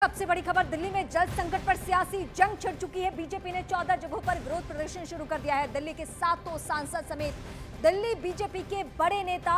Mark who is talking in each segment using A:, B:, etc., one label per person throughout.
A: सबसे बड़ी खबर, दिल्ली में जल संकट पर सियासी जंग छिड़ चुकी है। बीजेपी ने 14 जगहों पर विरोध प्रदर्शन शुरू कर दिया है। दिल्ली के 7 सांसद समेत दिल्ली बीजेपी के बड़े नेता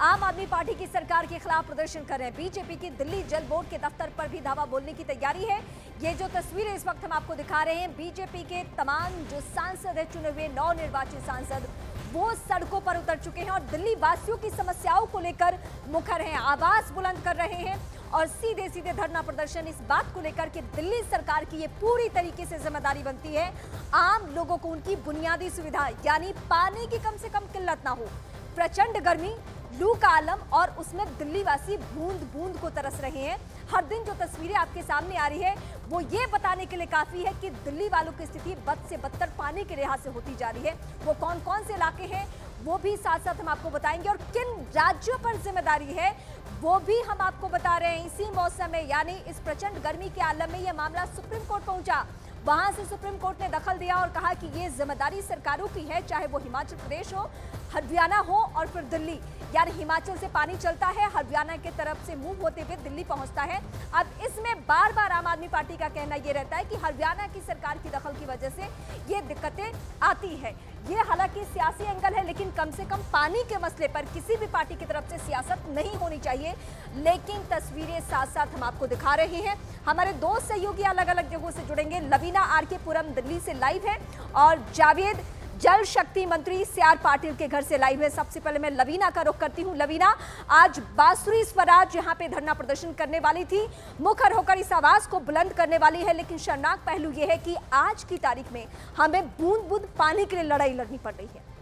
A: आम आदमी पार्टी की सरकार के खिलाफ प्रदर्शन कर रहे हैं। बीजेपी की दिल्ली जल बोर्ड के दफ्तर पर भी धावा बोलने की तैयारी है। ये जो तस्वीरें इस वक्त हम आपको दिखा रहे हैं, बीजेपी के तमाम जो सांसद है, चुने हुए नवनिर्वाचित सांसद, वो सड़कों पर उतर चुके हैं और दिल्ली वासियों की समस्याओं को लेकर मुखर हैं, आवाज बुलंद कर रहे हैं और सीधे सीधे धरना प्रदर्शन इस बात को लेकर कि दिल्ली सरकार की ये पूरी तरीके से जिम्मेदारी बनती है आम लोगों को उनकी बुनियादी सुविधा यानी पानी की कम से कम किल्लत ना हो। प्रचंड गर्मी, लू का आलम और उसमें दिल्ली वासी बूंद बूंद को तरस रहे हैं। हर दिन जो तस्वीरें आपके सामने आ रही है वो ये बताने के लिए काफी है कि दिल्ली वालों की स्थिति बद से बदतर पानी के लिहाज से होती जा रही है। वो कौन कौन से इलाके हैं वो भी साथ साथ हम आपको बताएंगे और किन राज्यों पर जिम्मेदारी है वो भी हम आपको बता रहे हैं। इसी मौसम में यानी इस प्रचंड गर्मी के आलम में यह मामला सुप्रीम कोर्ट पहुंचा। वहां से सुप्रीम कोर्ट ने दखल दिया और कहा कि ये जिम्मेदारी सरकारों की है, चाहे वो हिमाचल प्रदेश हो, हरियाणा हो और फिर दिल्ली। यानी हिमाचल से पानी चलता है, हरियाणा की तरफ से मूव होते हुए दिल्ली पहुंचता है। अब इसमें बार बार आम आदमी पार्टी का कहना यह रहता है कि हरियाणा की सरकार की दखल की वजह से ये दिक्कतें आती है। ये हालांकि सियासी एंगल है, लेकिन कम से कम पानी के मसले पर किसी भी पार्टी की तरफ से सियासत नहीं होनी चाहिए। लेकिन तस्वीरें साथ साथ हम आपको दिखा रहे हैं। हमारे दो सहयोगी अलग अलग जगहों से जुड़ेंगे। लवीना आर.के. पुरम दिल्ली से लाइव है और जावेद जल शक्ति मंत्री सी.आर. पाटिल के घर से लाइव है। सबसे पहले मैं लवीना का रुख करती हूं। लवीना, आज बांसुरी स्वराज यहां पे धरना प्रदर्शन करने वाली थी, मुखर होकर इस आवाज को बुलंद करने वाली है, लेकिन शर्मनाक पहलू यह है कि आज की तारीख में हमें बूंद बूंद पानी के लिए लड़ाई लड़नी पड़ रही है।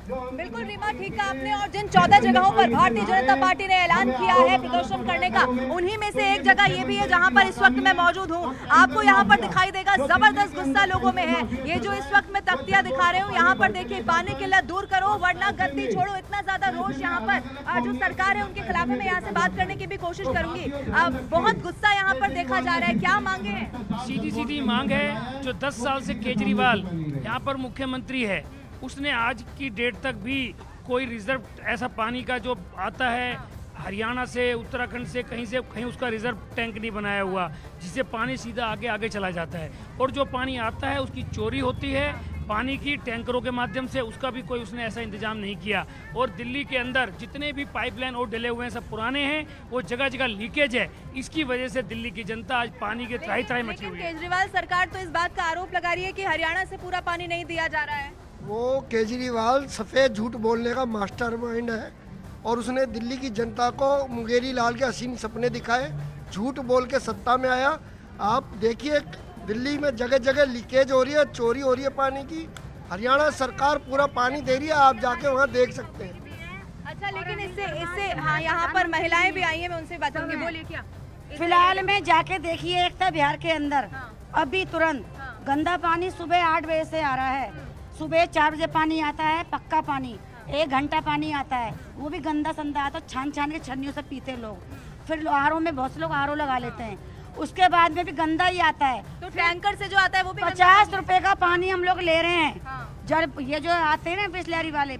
B: बिल्कुल रीमा, ठीक कहा आपने। और जिन 14 जगहों पर भारतीय जनता पार्टी ने ऐलान किया है प्रदर्शन करने का, उन्हीं में से एक जगह ये भी है जहां पर इस वक्त मैं मौजूद हूं। आपको यहां पर दिखाई देगा जबरदस्त गुस्सा लोगों में है। ये जो इस वक्त मैं तख्तियां दिखा रहे हूं, यहाँ पर देखिए, पानी की किल्लत दूर करो वरना गद्दी छोड़ो। इतना ज्यादा रोष यहाँ पर जो सरकार है उनके खिलाफ मैं यहाँ से बात करने की भी कोशिश करूंगी। बहुत गुस्सा यहाँ पर देखा जा रहा है। क्या मांगे हैं?
C: सीधी सीधी मांग है। जो 10 साल से केजरीवाल यहाँ पर मुख्यमंत्री है, उसने आज की डेट तक भी कोई रिजर्व ऐसा पानी का जो आता है हरियाणा से, उत्तराखंड से कहीं उसका रिजर्व टैंक नहीं बनाया हुआ, जिससे पानी सीधा आगे आगे चला जाता है। और जो पानी आता है उसकी चोरी होती है पानी की टैंकरों के माध्यम से, उसका भी कोई उसने ऐसा इंतजाम नहीं किया। और दिल्ली के अंदर जितने भी पाइपलाइन और डले हुए हैं सब पुराने हैं, वो जगह जगह लीकेज है। इसकी वजह से दिल्ली की जनता आज पानी के त्राही त्राही मची हुई है।
B: केजरीवाल सरकार तो इस बात का आरोप लगा रही है कि हरियाणा से पूरा पानी नहीं दिया जा रहा है।
D: वो केजरीवाल सफ़ेद झूठ बोलने का मास्टरमाइंड है और उसने दिल्ली की जनता को मुंगेरी लाल के हसीन सपने दिखाए, झूठ बोल के सत्ता में आया। आप देखिए दिल्ली में जगह जगह लीकेज हो रही है, चोरी हो रही है पानी की। हरियाणा सरकार पूरा पानी दे रही है, आप जाके वहाँ देख सकते हैं।
B: अच्छा, लेकिन इससे हाँ, यहाँ पर महिलाएं भी आई हैं, मैं उनसे बात करूंगी। बोलिए क्या
E: फिलहाल में जाके देखिए, एक था बिहार के अंदर अभी तुरंत गंदा पानी सुबह 8 बजे से आ रहा है। सुबह 4 बजे पानी आता है, पक्का पानी 1 घंटा पानी आता है, वो भी गंदा संदा आता है, छान छान के छन्नियों से पीते लोग। फिर आरओ में बहुत से लोग आरओ लगा लेते हैं, उसके बाद में भी गंदा ही आता है।
B: तो टैंकर से जो आता है वो भी
E: 50 रुपए का पानी हम लोग ले रहे हैं। जल ये जो आते हैं ना बिस्लरी वाले,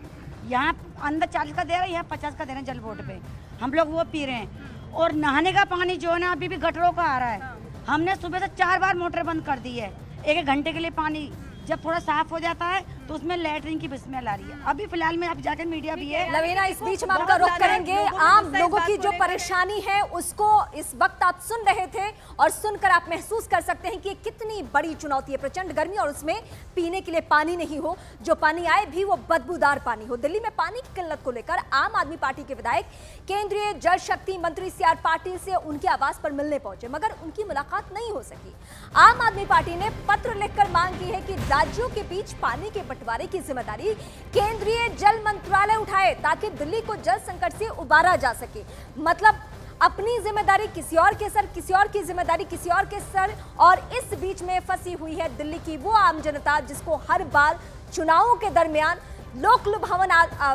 E: यहाँ अंदर 40 का दे रहे हैं, यहाँ 50 का दे रहे हैं जल बोर्ड पे, हम लोग वो पी रहे हैं। और नहाने का पानी जो है ना अभी भी गटरों का आ रहा है। हमने सुबह से 4 बार मोटर बंद कर दी है। 1 घंटे के लिए पानी जब थोड़ा साफ हो जाता है तो उसमें लैटरिन की स्मेल आ रही है। अभी फिलहाल में आप जाकर मीडिया भी है।
A: लवीना, इस बीच हम आपका रुख करेंगे। आम लोगों की जो परेशानी है उसको इस वक्त आप सुन रहे थे और सुनकर आप महसूस कर सकते हैं कि कितनी बड़ी चुनौती है। प्रचंड गर्मी और उसमें पीने के लिए पानी नहीं हो, जो पानी आए भी वो बदबूदार पानी हो। दिल्ली में पानी की किल्लत को लेकर आम आदमी पार्टी के विधायक केंद्रीय जल शक्ति मंत्री सी.आर. पाटिल से उनके आवास पर मिलने पहुंचे, मगर उनकी मुलाकात नहीं हो सकी। आम आदमी पार्टी ने पत्र लिखकर मांग की है कि राज्यों के बीच पानी के बंटवारे की जिम्मेदारी केंद्रीय जल मंत्रालय उठाए ताकि दिल्ली को जल संकट से उबारा जा सके। मतलब अपनी जिम्मेदारी किसी और के सर, किसी और की जिम्मेदारी किसी और के सर, और इस बीच में फंसी हुई है दिल्ली की वो आम जनता जिसको हर बार चुनावों के दरमियान लोक लुभावन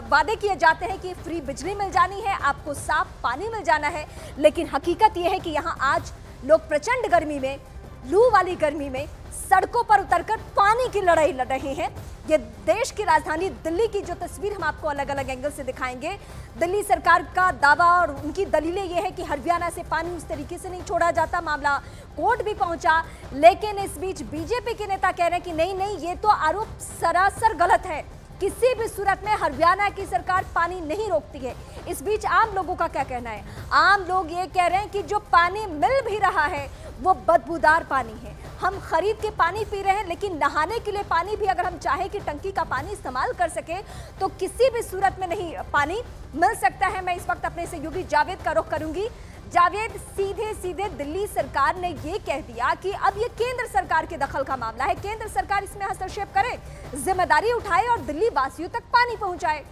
A: वादे किए जाते हैं कि फ्री बिजली मिल जानी है, आपको साफ पानी मिल जाना है। लेकिन हकीकत यह है कि यहाँ आज लोग प्रचंड गर्मी में, लू वाली गर्मी में सड़कों पर उतरकर पानी की लड़ाई लड़ रहे हैं। ये देश की राजधानी दिल्ली की जो तस्वीर हम आपको अलग अलग एंगल से दिखाएंगे। दिल्ली सरकार का दावा और उनकी दलीलें ये है कि हरियाणा से पानी उस तरीके से नहीं छोड़ा जाता, मामला कोर्ट भी पहुंचा। लेकिन इस बीच बीजेपी के नेता कह रहे हैं कि नहीं, ये तो आरोप सरासर गलत है, किसी भी सूरत में हरियाणा की सरकार पानी नहीं रोकती है। इस बीच आम लोगों का क्या कहना है? आम लोग ये कह रहे हैं कि जो पानी मिल भी रहा है वो बदबूदार पानी है, हम खरीद के पानी पी रहे हैं, लेकिन नहाने के लिए पानी भी अगर हम चाहे कि टंकी का पानी इस्तेमाल कर सके तो किसी भी सूरत में नहीं पानी मिल सकता है। मैं इस वक्त अपने सहयोगी जावेद का रुख करूंगी। जावेद, सीधे दिल्ली सरकार ने ये कह दिया कि अब ये केंद्र सरकार के दखल का मामला है, केंद्र सरकार इसमें हस्तक्षेप करे, जिम्मेदारी उठाए और दिल्ली वासियों तक पानी पहुंचाए।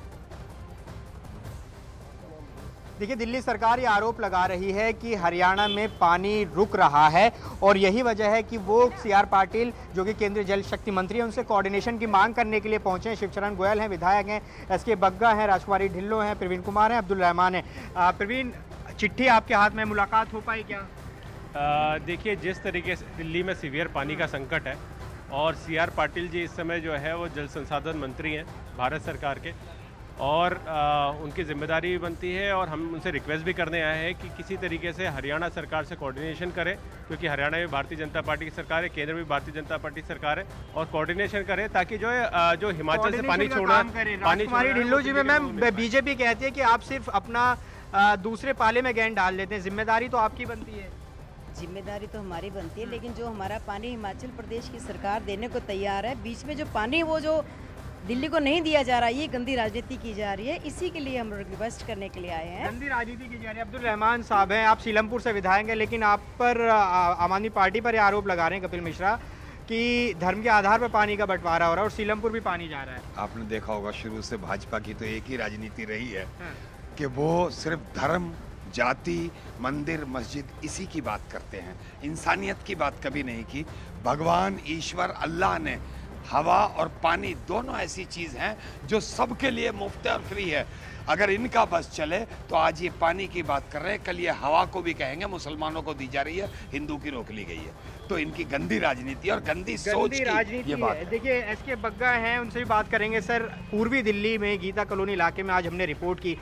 F: देखिए, दिल्ली सरकार ये आरोप लगा रही है कि हरियाणा में पानी रुक रहा है और यही वजह है कि वो सीआर पाटिल जो कि केंद्रीय जल शक्ति मंत्री हैं उनसे कोऑर्डिनेशन की मांग करने के लिए पहुंचे हैं। शिवचरण गोयल हैं, विधायक हैं, एसके बग्गा हैं, राजकुमारी ढिल्लो हैं, प्रवीण कुमार हैं, अब्दुल रहमान हैं। प्रवीण, चिट्ठी आपके हाथ में, मुलाकात हो पाई क्या?
G: देखिए, जिस तरीके से दिल्ली में सीवियर पानी का संकट है और सीआर पाटिल जी इस समय जो है वो जल संसाधन मंत्री हैं भारत सरकार के, और उनकी जिम्मेदारी भी बनती है और हम उनसे रिक्वेस्ट भी करने आए हैं कि किसी तरीके से हरियाणा सरकार से कोऑर्डिनेशन करें, क्योंकि हरियाणा में भारतीय जनता पार्टी की सरकार है, केंद्र में भारतीय जनता पार्टी की सरकार है, और कोऑर्डिनेशन करें ताकि जो हिमाचल से पानी छोड़ा
F: राजकुमारी ढिल्लो जी, मैम बीजेपी कहती है कि आप सिर्फ अपना दूसरे पाले में गेंद डाल देते हैं, जिम्मेदारी तो आपकी बनती है।
H: जिम्मेदारी तो हमारी बनती है, लेकिन जो हमारा पानी हिमाचल प्रदेश की सरकार देने को तैयार है, बीच में जो पानी वो जो दिल्ली को नहीं दिया जा रहा है, ये गंदी राजनीति की जा रही है, इसी के लिए हम रिक्वेस्ट करने के लिए आए हैं।
F: गंदी राजनीति की जा रही है। अब्दुल रहमान साहब हैं, आप सीलमपुर से विधायक हैं, लेकिन आप पर आम आदमी पार्टी पर आरोप लगा रहे हैं कपिल मिश्रा कि धर्म के आधार पर पानी का बंटवारा हो रहा है और सीलमपुर भी पानी जा रहा है।
I: आपने देखा होगा शुरू से भाजपा की तो एक ही राजनीति रही है कि वो सिर्फ धर्म, जाति, मंदिर, मस्जिद इसी की बात करते हैं, इंसानियत की बात कभी नहीं की। भगवान ईश्वर अल्लाह ने हवा और पानी दोनों ऐसी चीज़ हैं जो सबके लिए मुफ्त और फ्री है। अगर इनका बस चले तो आज ये पानी की बात कर रहे हैं, कल ये हवा को भी कहेंगे मुसलमानों को दी जा रही है, हिंदू की रोक ली गई है। तो इनकी गंदी राजनीति और गंदी सोच की ये बात है।
F: देखिए, एसके बग्गा हैं, उनसे भी बात करेंगे। सर, पूर्वी दिल्ली में गीता कॉलोनी इलाके में आज हमने रिपोर्ट की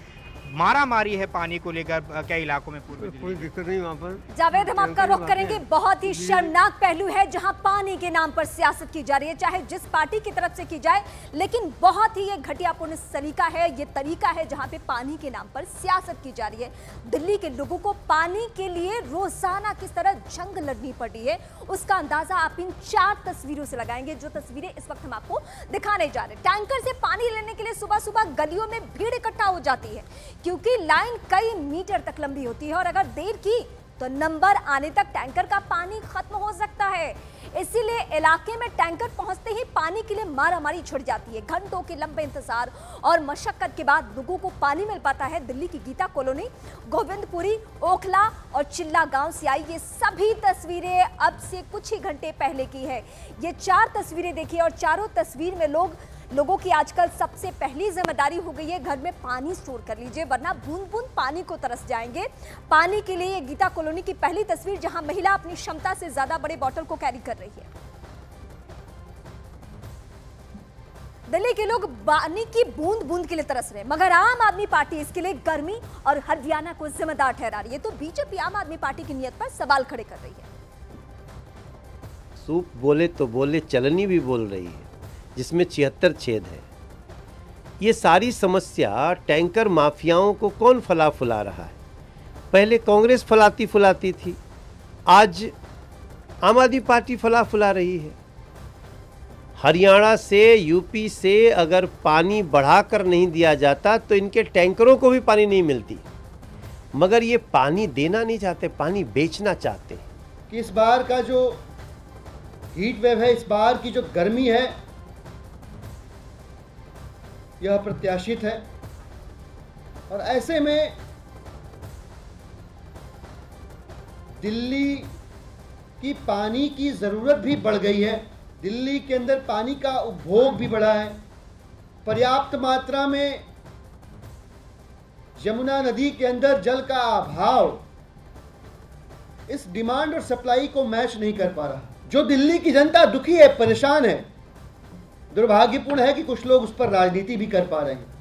F: मारा मारी है पानी को लेकर, क्या इलाकों में
J: कोई दिक्कत नहीं वहाँ पर।
A: जावेद, हम आपका रुख करेंगे। बहुत ही शर्मनाक पहलू है जहां पानी के नाम पर सियासत की जा रही है, चाहे जिस पार्टी की तरफ से की जाए, लेकिन बहुत ही ये घटियापूर्ण सलीका है, ये तरीका है जहां पे पानी के नाम पर सियासत की जा रही है। दिल्ली के लोगों को पानी के लिए रोजाना किस तरह जंग लड़नी पड़ी है, उसका अंदाजा आप इन 4 तस्वीरों से लगाएंगे, जो तस्वीरें इस वक्त हम आपको दिखाने जा रहे हैं। टैंकर से पानी लेने के लिए सुबह सुबह गलियों में भीड़ इकट्ठा हो जाती है, क्योंकि लाइन कई मीटर तक लंबी होती है और अगर देर की तो नंबर आने तक टैंकर का पानी खत्म हो सकता है। इसीलिए इलाके में टैंकर पहुंचते ही पानी के लिए मारामारी छिड़ जाती है। घंटों के लंबे इंतजार और मशक्कत के बाद लोगों को पानी मिल पाता है। दिल्ली की गीता कॉलोनी, गोविंदपुरी, ओखला और चिल्ला गांव से आई ये सभी तस्वीरें अब से कुछ ही घंटे पहले की है। ये 4 तस्वीरें देखिए और चारों तस्वीर में लोगों की आजकल सबसे पहली जिम्मेदारी हो गई है घर में पानी स्टोर कर लीजिए, वरना बूंद बूंद पानी को तरस जाएंगे। पानी के लिए ये गीता कॉलोनी की पहली तस्वीर, जहां महिला अपनी क्षमता से ज्यादा बड़े बोतल को कैरी कर रही है। दिल्ली के लोग पानी की बूंद बूंद के लिए तरस रहे हैं, मगर आम आदमी पार्टी इसके लिए गर्मी और हरियाणा को जिम्मेदार ठहरा रही है। तो बीजेपी आम आदमी पार्टी की नीयत पर सवाल खड़े कर रही है।
J: सूप बोले तो बोले, चलनी भी बोल रही है, जिसमें 76 छेद है। ये सारी समस्या टैंकर माफियाओं को कौन फला फुला रहा है? पहले कांग्रेस फलाती फुलाती थी, आज आम आदमी पार्टी फला फुला रही है। हरियाणा से, यूपी से अगर पानी बढ़ाकर नहीं दिया जाता तो इनके टैंकरों को भी पानी नहीं मिलती, मगर ये पानी देना नहीं चाहते, पानी बेचना चाहते।
K: कि इस बार का जो हीट वेव है, इस बार की जो गर्मी है, यह प्रत्याशित है और ऐसे में दिल्ली की पानी की ज़रूरत भी बढ़ गई है। दिल्ली के अंदर पानी का उपभोग भी बढ़ा है। पर्याप्त मात्रा में यमुना नदी के अंदर जल का अभाव इस डिमांड और सप्लाई को मैच नहीं कर पा रहा। जो दिल्ली की जनता दुखी है, परेशान है, दुर्भाग्यपूर्ण है कि कुछ लोग उस पर राजनीति भी कर पा रहे हैं।